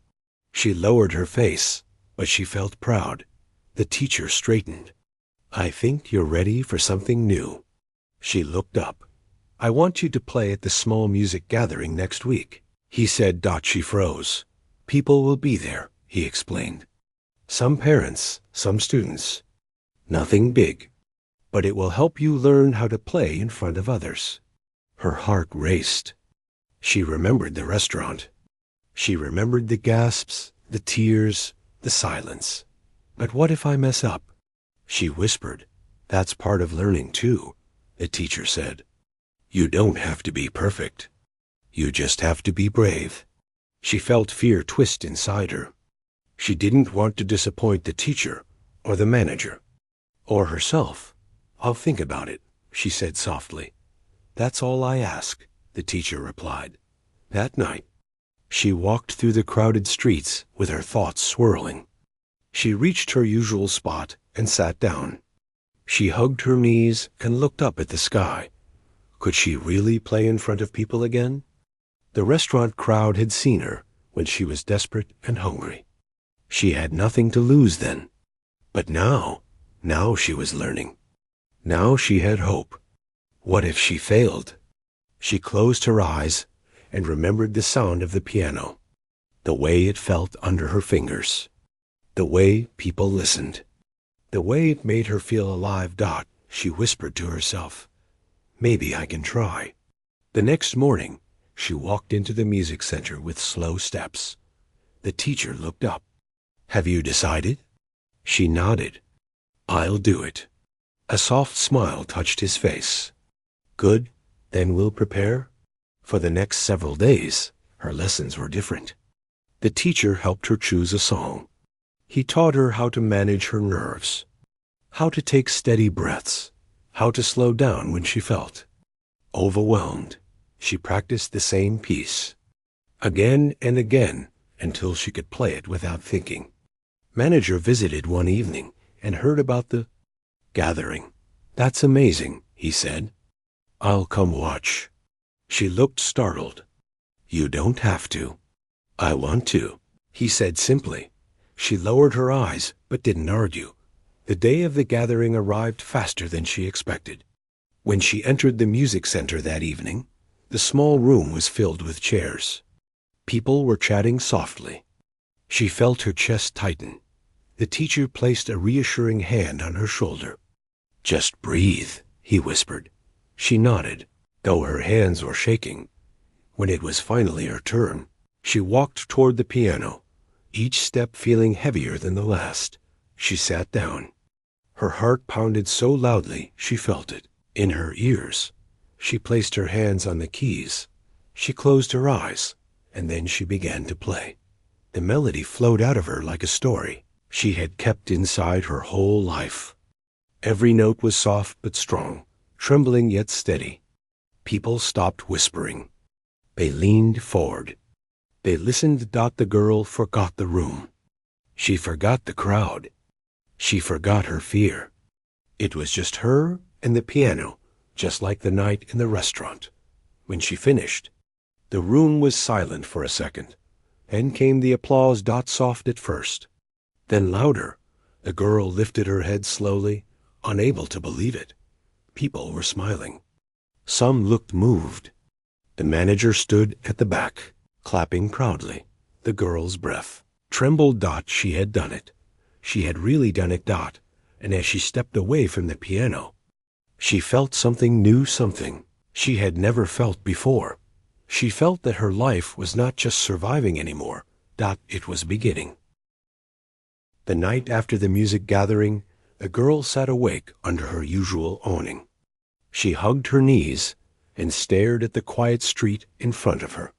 She lowered her face, but she felt proud. The teacher straightened. "I think you're ready for something new." She looked up. "I want you to play at the small music gathering next week," he said. She froze. "People will be there," he explained. "Some parents, some students. Nothing big, but it will help you learn how to play in front of others." Her heart raced. She remembered the restaurant. She remembered the gasps, the tears, the silence. "But what if I mess up?" She whispered. "That's part of learning too," the teacher said. "You don't have to be perfect. You just have to be brave." She felt fear twist inside her. She didn't want to disappoint the teacher or the manager or herself. "I'll think about it," she said softly. "That's all I ask," the teacher replied. That night, she walked through the crowded streets with her thoughts swirling. She reached her usual spot and sat down. She hugged her knees and looked up at the sky. Could she really play in front of people again? The restaurant crowd had seen her when she was desperate and hungry. She had nothing to lose then. But now she was learning. Now she had hope. What if she failed? She closed her eyes and remembered the sound of the piano, the way it felt under her fingers, the way people listened, the way it made her feel alive. She whispered to herself, Maybe I can try. The next morning, she walked into the music center with slow steps. The teacher looked up. Have you decided? She nodded. I'll do it. A soft smile touched his face. Good, then we'll prepare. For the next several days, her lessons were different. The teacher helped her choose a song. He taught her how to manage her nerves, how to take steady breaths, how to slow down when she felt overwhelmed. She practiced the same piece again and again until she could play it without thinking. Manager visited one evening and heard about the gathering. That's amazing, he said. I'll come watch. She looked startled. You don't have to. I want to, he said simply. She lowered her eyes but didn't argue. The day of the gathering arrived faster than she expected. When she entered the music center that evening, the small room was filled with chairs. People were chatting softly. She felt her chest tighten. The teacher placed a reassuring hand on her shoulder. Just breathe, he whispered. She nodded, though her hands were shaking. When it was finally her turn, she walked toward the piano, each step feeling heavier than the last. She sat down. Her heart pounded so loudly she felt it in her ears. She placed her hands on the keys. She closed her eyes, and then she began to play. The melody flowed out of her like a story she had kept inside her whole life. Every note was soft but strong, trembling yet steady. People stopped whispering. They leaned forward. They listened. The girl forgot the room. She forgot the crowd. She forgot her fear. It was just her and the piano, just like the night in the restaurant. When she finished, the room was silent for a second. Then came the applause. Soft at first, then louder. The girl lifted her head slowly, unable to believe it. People were smiling. Some looked moved. The manager stood at the back, clapping proudly. The girl's breath trembled. She had done it. She had really done it. And as she stepped away from the piano, she felt something new, something she had never felt before. She felt that her life was not just surviving anymore. It was beginning. The night after the music gathering, the girl sat awake under her usual awning. She hugged her knees and stared at the quiet street in front of her.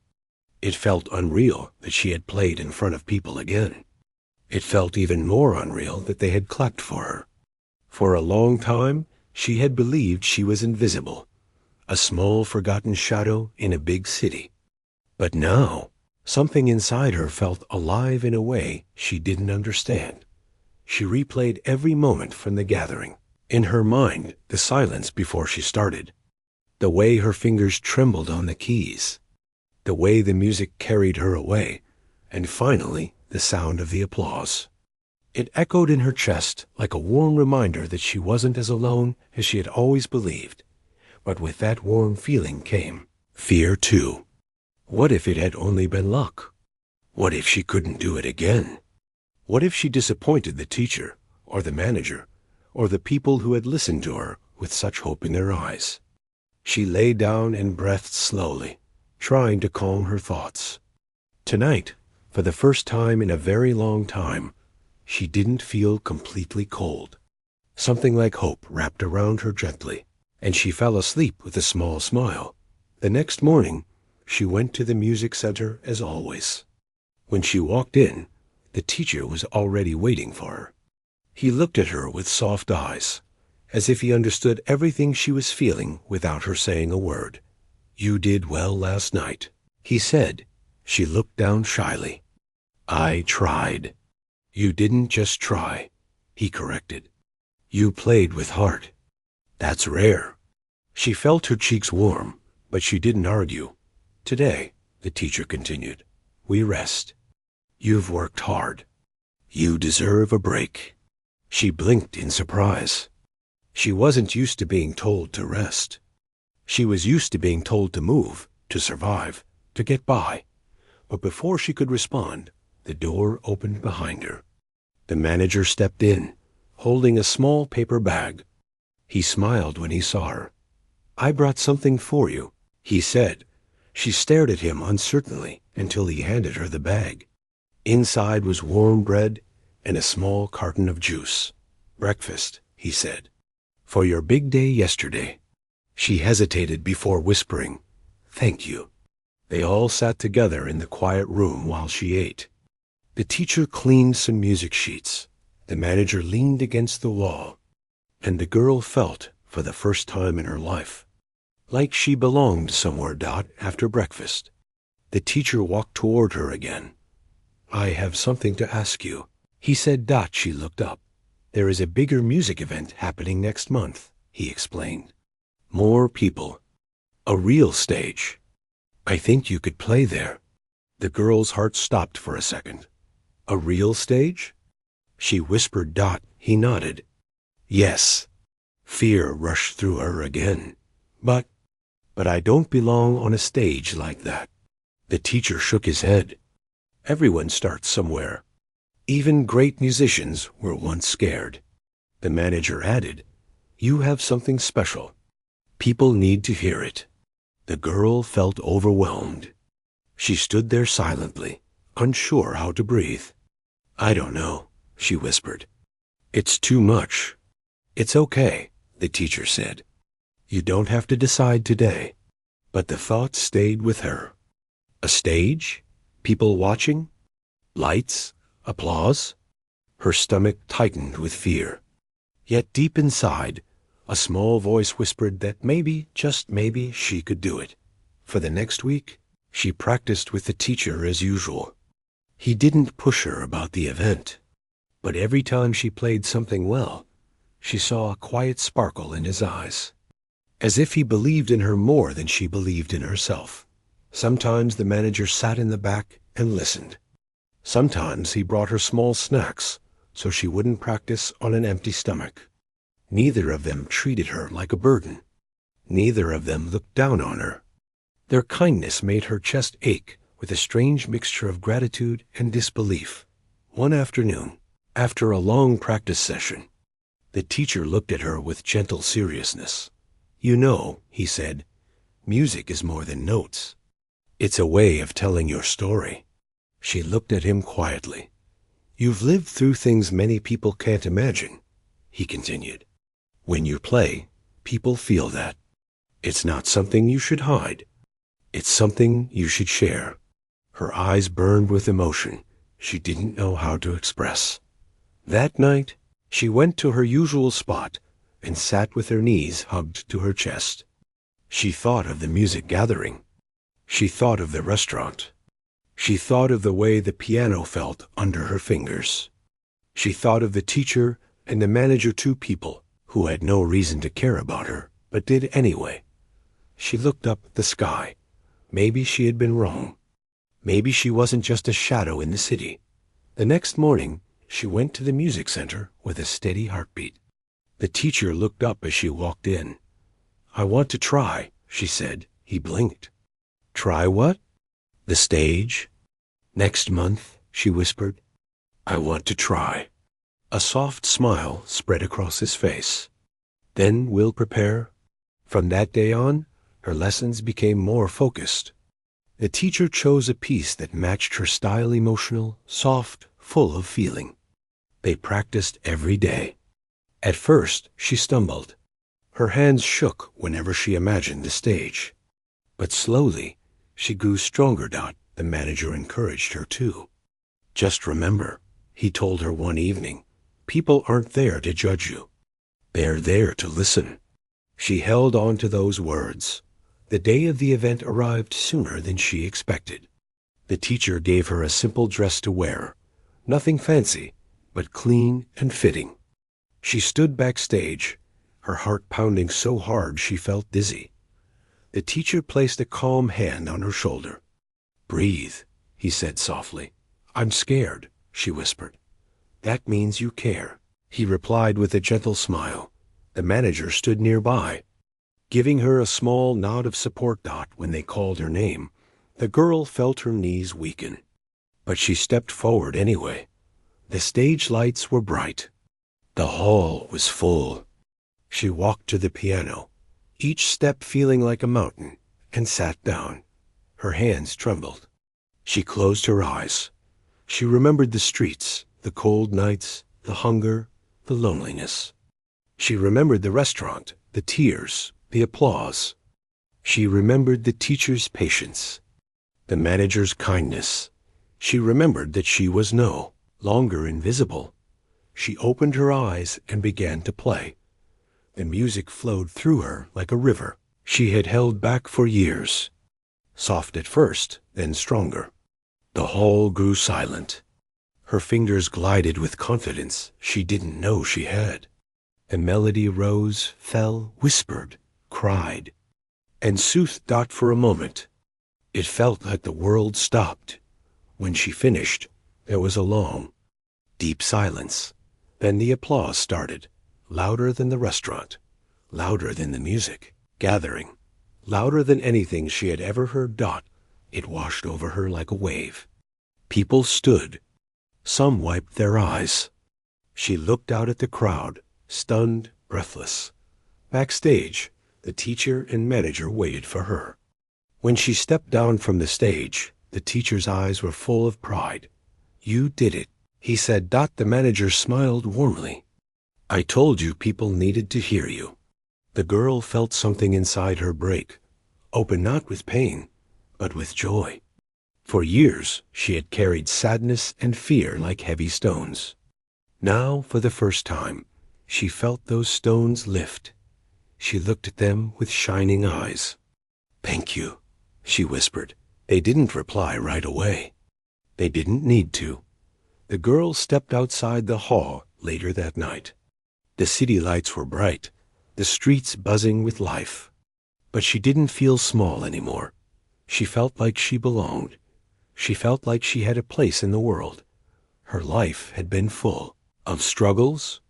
It felt unreal that she had played in front of people again. It felt even more unreal that they had clapped for her. For a long time, she had believed she was invisible, a small forgotten shadow in a big city. But now, something inside her felt alive in a way she didn't understand. She replayed every moment from the gathering. In her mind, the silence before she started, the way her fingers trembled on the keys, the way the music carried her away, and finally, the sound of the applause. It echoed in her chest like a warm reminder that she wasn't as alone as she had always believed. But with that warm feeling came fear too. What if it had only been luck? What if she couldn't do it again? What if she disappointed the teacher, or the manager, or the people who had listened to her with such hope in their eyes? She lay down and breathed slowly, trying to calm her thoughts. Tonight, for the first time in a very long time, she didn't feel completely cold. Something like hope wrapped around her gently, and she fell asleep with a small smile. The next morning, she went to the music center as always. When she walked in, the teacher was already waiting for her. He looked at her with soft eyes, as if he understood everything she was feeling without her saying a word. You did well last night, he said. She looked down shyly. I tried. You didn't just try, he corrected. You played with heart. That's rare. She felt her cheeks warm, but she didn't argue. Today, the teacher continued, we rest. You've worked hard. You deserve a break. She blinked in surprise. She wasn't used to being told to rest. She was used to being told to move, to survive, to get by. But before she could respond, the door opened behind her. The manager stepped in, holding a small paper bag. He smiled when he saw her. I brought something for you, he said. She stared at him uncertainly until he handed her the bag. Inside was warm bread and a small carton of juice. Breakfast, he said. For your big day yesterday. She hesitated before whispering, Thank you. They all sat together in the quiet room while she ate. The teacher cleaned some music sheets. The manager leaned against the wall. And the girl felt, for the first time in her life, like she belonged somewhere. After breakfast, the teacher walked toward her again. I have something to ask you, he said. She looked up. There is a bigger music event happening next month, he explained. More people. A real stage. I think you could play there. The girl's heart stopped for a second. A real stage? She whispered. He nodded. Yes. Fear rushed through her again. But I don't belong on a stage like that. The teacher shook his head. Everyone starts somewhere. Even great musicians were once scared. The manager added, You have something special. People need to hear it. The girl felt overwhelmed. She stood there silently, unsure how to breathe. I don't know, she whispered. It's too much. It's okay, the teacher said. You don't have to decide today. But the thought stayed with her. A stage? People watching? Lights? Applause? Her stomach tightened with fear. Yet deep inside, a small voice whispered that maybe, just maybe, she could do it. For the next week, she practiced with the teacher as usual. He didn't push her about the event. But every time she played something well, she saw a quiet sparkle in his eyes, as if he believed in her more than she believed in herself. Sometimes the manager sat in the back and listened. Sometimes he brought her small snacks so she wouldn't practice on an empty stomach. Neither of them treated her like a burden. Neither of them looked down on her. Their kindness made her chest ache with a strange mixture of gratitude and disbelief. One afternoon, after a long practice session, the teacher looked at her with gentle seriousness. You know, he said, music is more than notes. It's a way of telling your story. She looked at him quietly. You've lived through things many people can't imagine, he continued. When you play, people feel that. It's not something you should hide. It's something you should share. Her eyes burned with emotion she didn't know how to express. That night, she went to her usual spot and sat with her knees hugged to her chest. She thought of the music gathering. She thought of the restaurant. She thought of the way the piano felt under her fingers. She thought of the teacher and the manager, two people who had no reason to care about her, but did anyway. She looked up at the sky. Maybe she had been wrong. Maybe she wasn't just a shadow in the city. The next morning, she went to the music center with a steady heartbeat. The teacher looked up as she walked in. I want to try, she said. He blinked. Try what? The stage. Next month, she whispered. I want to try. A soft smile spread across his face. Then we'll prepare. From that day on, her lessons became more focused. The teacher chose a piece that matched her style, emotional, soft, full of feeling. They practiced every day. At first, she stumbled. Her hands shook whenever she imagined the stage. But slowly, she grew stronger. The manager encouraged her too. Just remember, he told her one evening, people aren't there to judge you. They're there to listen. She held on to those words. The day of the event arrived sooner than she expected. The teacher gave her a simple dress to wear. Nothing fancy, but clean and fitting. She stood backstage, her heart pounding so hard she felt dizzy. The teacher placed a calm hand on her shoulder. Breathe, he said softly. I'm scared, she whispered. That means you care, he replied with a gentle smile. The manager stood nearby, giving her a small nod of support. When they called her name, the girl felt her knees weaken. But she stepped forward anyway. The stage lights were bright. The hall was full. She walked to the piano, each step feeling like a mountain, and sat down. Her hands trembled. She closed her eyes. She remembered the streets, the cold nights, the hunger, the loneliness. She remembered the restaurant, the tears, the applause. She remembered the teacher's patience, the manager's kindness. She remembered that she was no longer invisible. She opened her eyes and began to play. The music flowed through her like a river she had held back for years. Soft at first, then stronger. The hall grew silent. Her fingers glided with confidence she didn't know she had. The melody rose, fell, whispered, cried, and soothed Dot for a moment. It felt like the world stopped. When she finished, there was a long, deep silence. Then the applause started, louder than the restaurant, louder than the music, gathering, louder than anything she had ever heard. Dot, it washed over her like a wave. People stood. Some wiped their eyes. She looked out at the crowd, stunned, breathless. Backstage, the teacher and manager waited for her. When she stepped down from the stage, the teacher's eyes were full of pride. "You did it," he said. Dot, the manager smiled warmly. "I told you people needed to hear you." The girl felt something inside her break, open not with pain, but with joy. For years, she had carried sadness and fear like heavy stones. Now, for the first time, she felt those stones lift. She looked at them with shining eyes. "Thank you," she whispered. They didn't reply right away. They didn't need to. The girl stepped outside the hall later that night. The city lights were bright, the streets buzzing with life. But she didn't feel small anymore. She felt like she belonged. She felt like she had a place in the world. Her life had been full of struggles,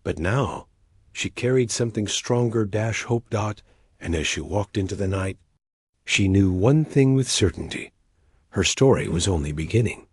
but now she carried something stronger. Hope. Dot, and as she walked into the night, she knew one thing with certainty. Her story was only beginning.